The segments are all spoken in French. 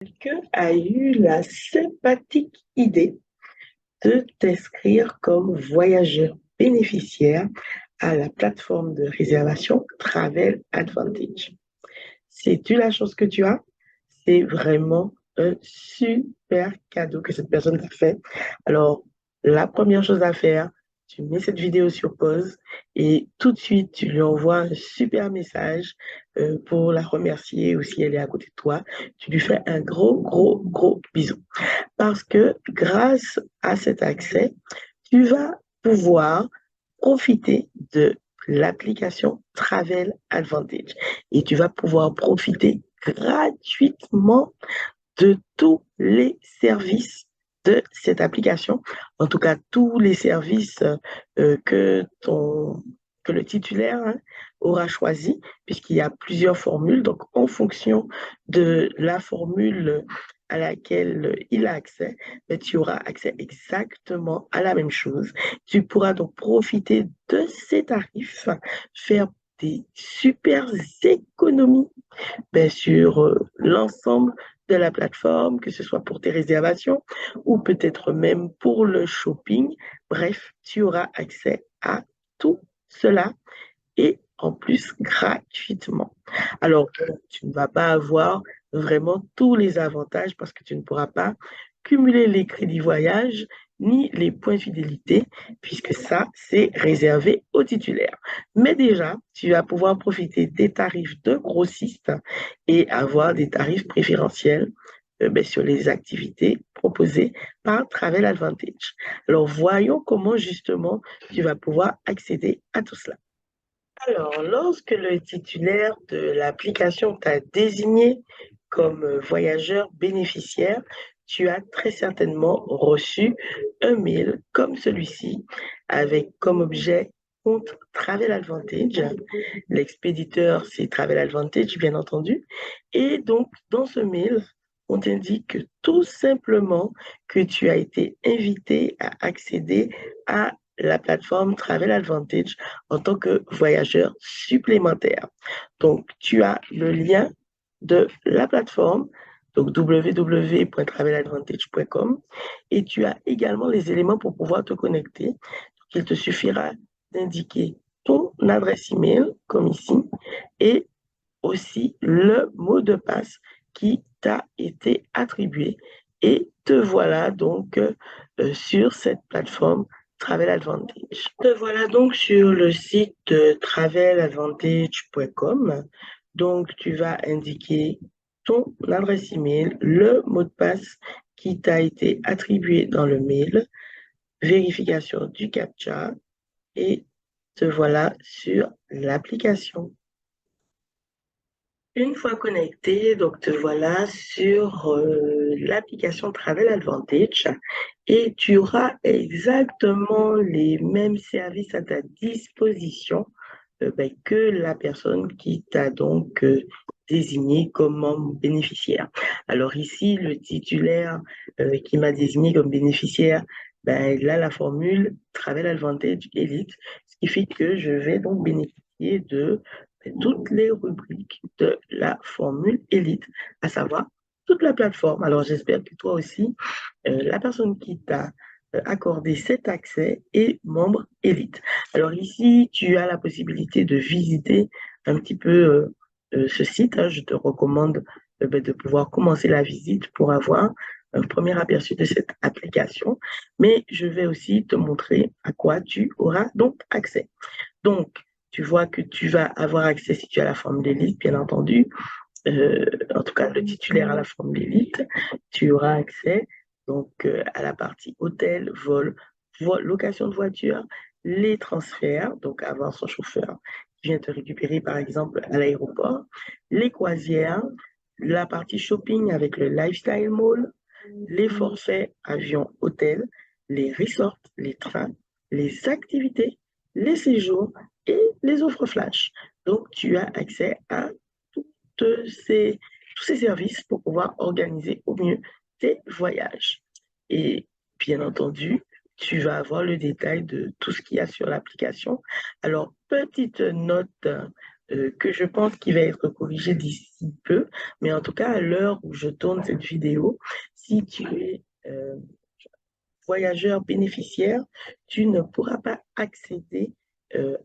Quelqu'un a eu la sympathique idée de t'inscrire comme voyageur bénéficiaire à la plateforme de réservation Travel Advantage. Sais-tu la chose que tu as? C'est vraiment un super cadeau que cette personne t'a fait. Alors, la première chose à faire, tu mets cette vidéo sur pause et tout de suite, tu lui envoies un super message pour la remercier ou si elle est à côté de toi. Tu lui fais un gros, gros, gros bisou. Parce que grâce à cet accès, tu vas pouvoir profiter de l'application Travel Advantage et tu vas pouvoir profiter gratuitement de tous les services de cette application, en tout cas tous les services que que le titulaire aura choisi, puisqu'il y a plusieurs formules. Donc, en fonction de la formule à laquelle il a accès, mais tu auras accès exactement à la même chose. Tu pourras donc profiter de ces tarifs, faire des super économies sur l'ensemble de la plateforme, que ce soit pour tes réservations ou peut-être même pour le shopping. Bref, tu auras accès à tout cela et en plus gratuitement. Alors, tu ne vas pas avoir vraiment tous les avantages parce que tu ne pourras pas cumuler les crédits voyage ni les points fidélité, puisque ça, c'est réservé aux titulaires. Mais déjà, tu vas pouvoir profiter des tarifs de grossistes et avoir des tarifs préférentiels sur les activités proposées par Travel Advantage. Alors, voyons comment justement tu vas pouvoir accéder à tout cela. Alors, lorsque le titulaire de l'application t'a désigné comme voyageur bénéficiaire, tu as très certainement reçu un mail comme celui-ci avec comme objet compte Travel Advantage. L'expéditeur, c'est Travel Advantage, bien entendu. Et donc, dans ce mail, on t'indique tout simplement que tu as été invité à accéder à la plateforme Travel Advantage en tant que voyageur supplémentaire. Donc, tu as le lien de la plateforme, donc www.traveladvantage.com, et tu as également les éléments pour pouvoir te connecter. Donc, il te suffira d'indiquer ton adresse email, comme ici, et aussi le mot de passe qui t'a été attribué. Et te voilà donc sur cette plateforme Travel Advantage. Te voilà donc sur le site traveladvantage.com. Donc, tu vas indiquer ton adresse email, le mot de passe qui t'a été attribué dans le mail, vérification du CAPTCHA et te voilà sur l'application. Une fois connecté, donc te voilà sur l'application Travel Advantage et tu auras exactement les mêmes services à ta disposition que la personne qui t'a donc désigné comme membre bénéficiaire. Alors ici, le titulaire qui m'a désigné comme bénéficiaire, il a la formule Travel Advantage Elite, ce qui fait que je vais donc bénéficier de toutes les rubriques de la formule Elite, à savoir toute la plateforme. Alors j'espère que toi aussi, la personne qui t'a accordé cet accès est membre Elite. Alors ici, tu as la possibilité de visiter un petit peu ce site. Je te recommande de pouvoir commencer la visite pour avoir un premier aperçu de cette application. Mais je vais aussi te montrer à quoi tu auras donc accès. Donc, tu vois que tu vas avoir accès si tu as la formule élite, bien entendu. En tout cas, le titulaire à la formule élite, tu auras accès donc à la partie hôtel, vol, location de voiture, les transferts, donc avoir son chauffeur qui vient te récupérer par exemple à l'aéroport, les croisières, la partie shopping avec le lifestyle mall, les forfaits avion-hôtel, les resorts, les trains, les activités, les séjours et les offres flash. Donc, tu as accès à tous ces services pour pouvoir organiser au mieux tes voyages. Et bien entendu, tu vas avoir le détail de tout ce qu'il y a sur l'application. Alors, petite note que je pense qu'il va être corrigé d'ici peu. Mais en tout cas, à l'heure où je tourne cette vidéo, si tu es voyageur bénéficiaire, tu ne pourras pas accéder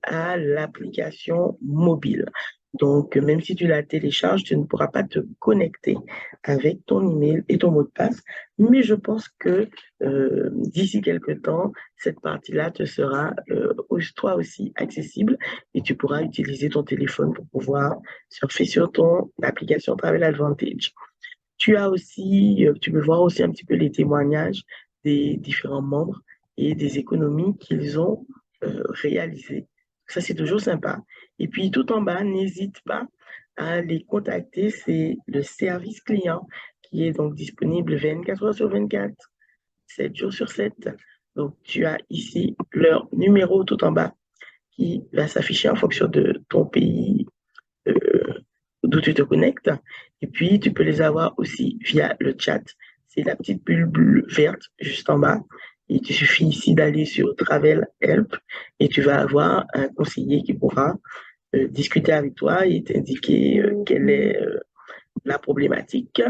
à l'application mobile. Donc, même si tu la télécharges, tu ne pourras pas te connecter avec ton email et ton mot de passe. Mais je pense que d'ici quelques temps, cette partie-là te sera toi aussi accessible et tu pourras utiliser ton téléphone pour pouvoir surfer sur ton application Travel Advantage. Tu as aussi, tu peux voir aussi un petit peu les témoignages des différents membres et des économies qu'ils ont réalisées. Ça, c'est toujours sympa. Et puis, tout en bas, n'hésite pas à les contacter. C'est le service client qui est donc disponible 24 heures sur 24, 7 jours sur 7. Donc, tu as ici leur numéro tout en bas qui va s'afficher en fonction de ton pays euh, d'où tu te connectes. Et puis, tu peux les avoir aussi via le chat. C'est la petite bulle bleue verte juste en bas. Il te suffit ici d'aller sur Travel Help et tu vas avoir un conseiller qui pourra discuter avec toi et t'indiquer quelle est la problématique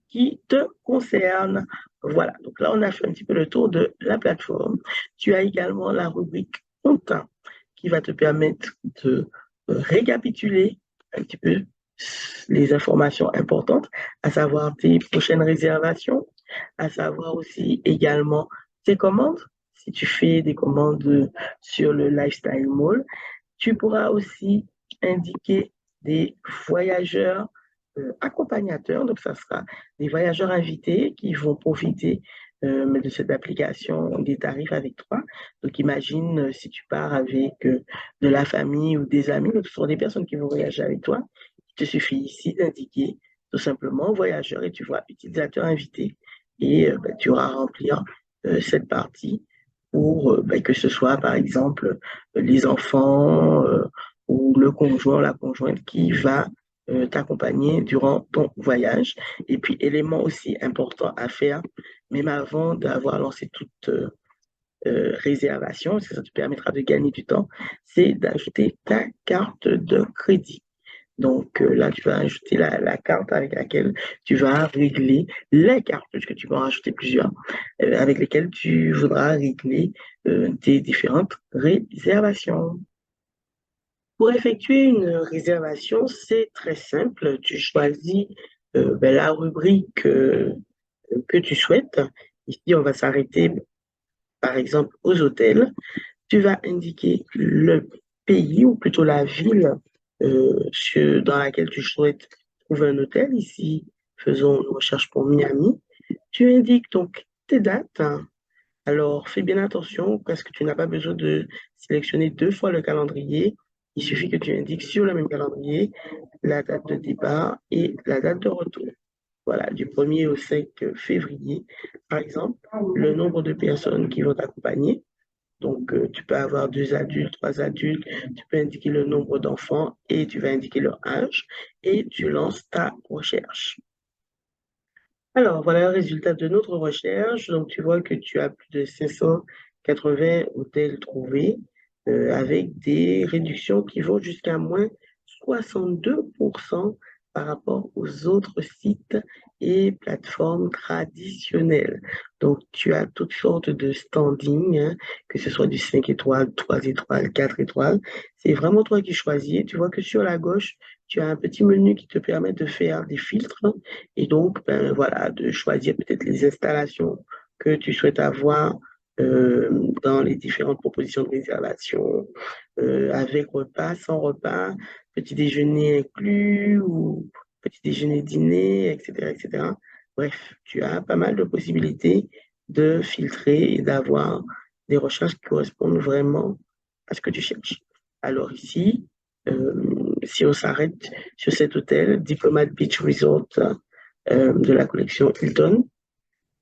qui te concerne. Voilà, donc là, on a fait un petit peu le tour de la plateforme. Tu as également la rubrique compte qui va te permettre de récapituler un petit peu les informations importantes, à savoir tes prochaines réservations, à savoir aussi également tes commandes. Si tu fais des commandes sur le Lifestyle Mall, tu pourras aussi indiquer des voyageurs accompagnateurs. Donc, ça sera des voyageurs invités qui vont profiter de cette application des tarifs avec toi. Donc, imagine si tu pars avec de la famille ou des amis, donc ce sont des personnes qui vont voyager avec toi. Il te suffit ici d'indiquer tout simplement voyageur et tu vois utilisateur invité et tu auras à remplir cette partie pour que ce soit par exemple les enfants ou le conjoint, la conjointe qui va t'accompagner durant ton voyage. Et puis, élément aussi important à faire, même avant d'avoir lancé toute réservation, parce que ça te permettra de gagner du temps, c'est d'ajouter ta carte de crédit. Donc là, tu vas ajouter la carte avec laquelle tu vas régler les cartes, puisque tu vas en rajouter plusieurs, avec lesquelles tu voudras régler tes différentes réservations. Pour effectuer une réservation, c'est très simple. Tu choisis la rubrique que tu souhaites. Ici, on va s'arrêter, par exemple, aux hôtels. Tu vas indiquer le pays ou plutôt la ville dans laquelle tu souhaites trouver un hôtel. Ici, faisons une recherche pour Miami. Tu indiques donc tes dates. Alors, fais bien attention parce que tu n'as pas besoin de sélectionner deux fois le calendrier. Il suffit que tu indiques sur le même calendrier la date de départ et la date de retour. Voilà, du 1er au 5 février, par exemple, le nombre de personnes qui vont t'accompagner. Donc, tu peux avoir 2 adultes, 3 adultes, tu peux indiquer le nombre d'enfants et tu vas indiquer leur âge et tu lances ta recherche. Alors, voilà le résultat de notre recherche. Donc, tu vois que tu as plus de 580 hôtels trouvés avec des réductions qui vont jusqu'à moins 62% par rapport aux autres sites et plateformes traditionnelles. Donc, tu as toutes sortes de standing, hein, que ce soit du 5 étoiles, 3 étoiles, 4 étoiles. C'est vraiment toi qui choisis. Tu vois que sur la gauche, tu as un petit menu qui te permet de faire des filtres et donc, ben, voilà, de choisir peut-être les installations que tu souhaites avoir dans les différentes propositions de réservation, avec repas, sans repas, petit déjeuner inclus ou petit déjeuner dîner, etc., etc. Bref, tu as pas mal de possibilités de filtrer et d'avoir des recherches qui correspondent vraiment à ce que tu cherches. Alors ici, si on s'arrête sur cet hôtel, Diplomat Beach Resort de la collection Hilton,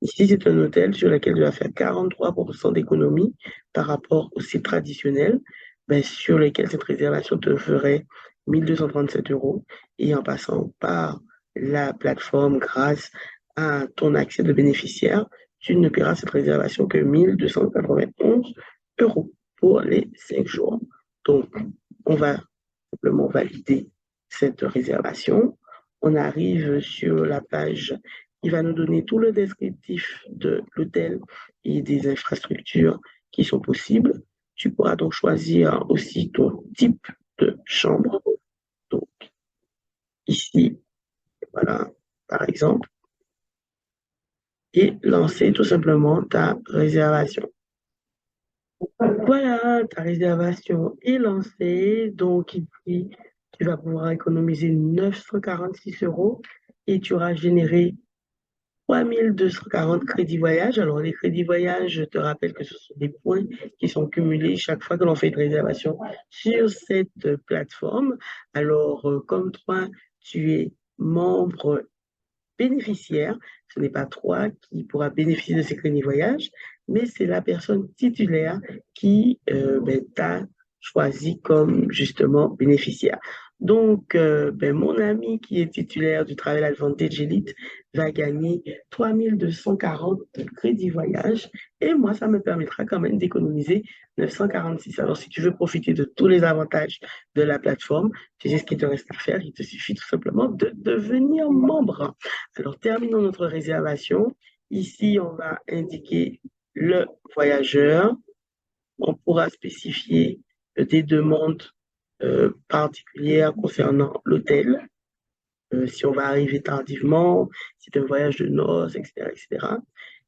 ici, c'est un hôtel sur lequel tu vas faire 43% d'économie par rapport au site traditionnel, mais sur lequel cette réservation te ferait 1 237 euros. Et en passant par la plateforme grâce à ton accès de bénéficiaire, tu ne paieras cette réservation que 1 291 euros pour les 5 jours. Donc, on va simplement valider cette réservation. On arrive sur la page qui va nous donner tout le descriptif de l'hôtel et des infrastructures qui sont possibles. Tu pourras donc choisir aussi ton type de chambre. Donc, ici, voilà, par exemple, et lancer tout simplement ta réservation. Voilà, ta réservation est lancée. Donc, ici, tu vas pouvoir économiser 946 euros et tu auras généré 3240 crédits voyage. Alors, les crédits voyage, je te rappelle que ce sont des points qui sont cumulés chaque fois que l'on fait une réservation sur cette plateforme. Alors, comme toi, tu es membre bénéficiaire, ce n'est pas toi qui pourras bénéficier de ces crédits voyage, mais c'est la personne titulaire qui t'a choisi comme justement bénéficiaire. Donc, mon ami qui est titulaire du Travel Advantage Elite va gagner 3240 crédits voyage et moi, ça me permettra quand même d'économiser 946. Alors, si tu veux profiter de tous les avantages de la plateforme, tu sais ce qu'il te reste à faire. Il te suffit tout simplement de devenir membre. Alors, terminons notre réservation. Ici, on va indiquer le voyageur. On pourra spécifier des demandes particulières concernant l'hôtel. Si on va arriver tardivement, si c'est un voyage de noces, etc., etc.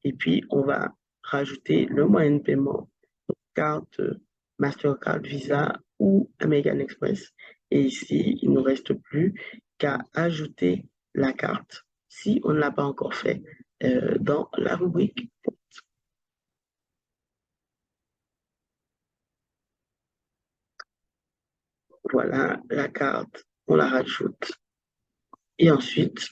Et puis, on va rajouter le moyen de paiement, donc carte Mastercard, Visa ou American Express. Et ici, il ne nous reste plus qu'à ajouter la carte si on ne l'a pas encore fait dans la rubrique. Voilà la carte, on la rajoute. Et ensuite,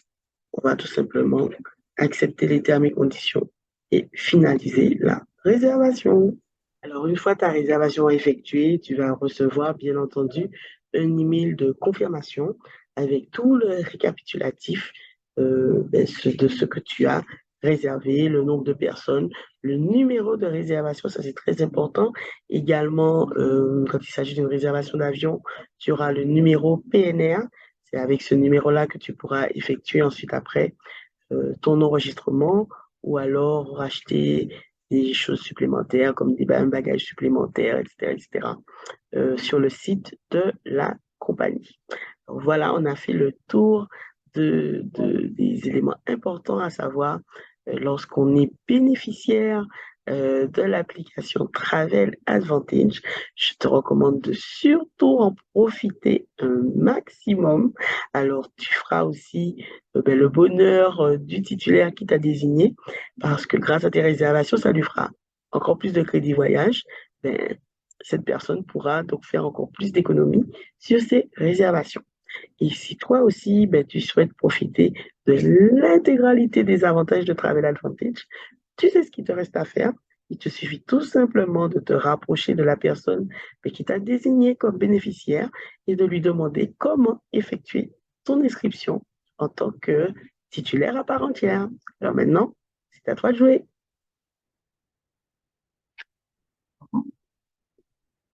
on va tout simplement accepter les termes et conditions et finaliser la réservation. Alors, une fois ta réservation effectuée, tu vas recevoir, bien entendu, un email de confirmation avec tout le récapitulatif de ce que tu as réservé, le nombre de personnes, le numéro de réservation, ça c'est très important. Également, quand il s'agit d'une réservation d'avion, tu auras le numéro PNR. C'est avec ce numéro-là que tu pourras effectuer ensuite après ton enregistrement ou alors racheter des choses supplémentaires comme un bagage supplémentaire, etc., etc., sur le site de la compagnie. Donc voilà, on a fait le tour des éléments importants à savoir lorsqu'on est bénéficiaire de l'application Travel Advantage. Je te recommande de surtout en profiter un maximum. Alors, tu feras aussi le bonheur du titulaire qui t'a désigné parce que grâce à tes réservations, ça lui fera encore plus de crédit voyage. Ben, cette personne pourra donc faire encore plus d'économies sur ses réservations. Et si toi aussi, tu souhaites profiter de l'intégralité des avantages de Travel Advantage, tu sais ce qu'il te reste à faire. Il te suffit tout simplement de te rapprocher de la personne qui t'a désigné comme bénéficiaire et de lui demander comment effectuer ton inscription en tant que titulaire à part entière. Alors maintenant, c'est à toi de jouer.